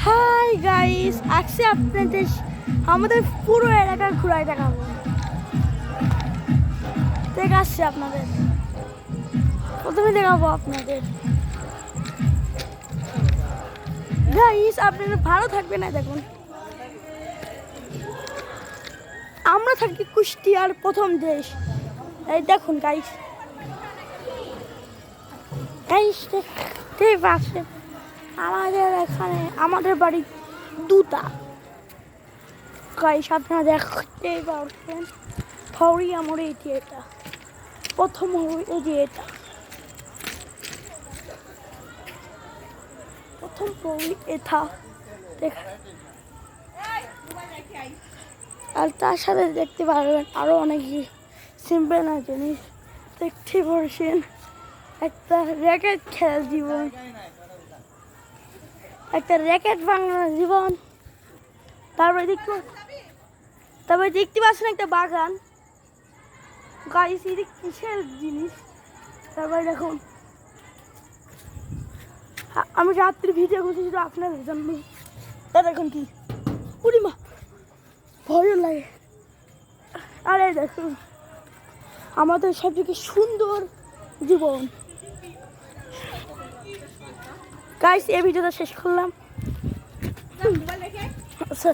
Hi guys, আজকে আপনাদের আমাদের পুরো এলাকা ঘুরাই দেখাবো। দেখাচ্ছি আপনাদের, প্রথমে দেখাবো আপনাদের। গাইস আপনারা ভালো থাকবে না। দেখুন, আমরা থাকি কুষ্টিয়ার প্রথম দেশ। এই দেখুন গাইস, গাইস দেখতেই পাচ্ছেন আমাদের এখানে আমাদের বাড়ি দুটা। গাইস আপনারা দেখতেই পাচ্ছেন ফৌরি আমার এটি, এটা প্রথম এই যে এটা প্রথম ফৌরি এটা দেখা। আর তার সাথে দেখতে পারবেন আরো অনেক সিম্পল না জিনিস দেখতে পারছেন। একটা র্যাকেট খেলার জীবন, একটা র্যাকেট ভাঙানোর জীবন। তারপরে দেখতে পাচ্ছেন একটা বাগান। গাইস এটা কিসের জিনিস? তারপরে দেখুন, আমি রাত্রি ভিডিও করছি শুধু আপনাদের জন্য। তা দেখুন কি পুরিমা ভয় লাগে। আরে দেখুন আমাদের সবথেকে সুন্দর জীবন। গাইস এই ভিডিওটা শেষ করলাম। আচ্ছা।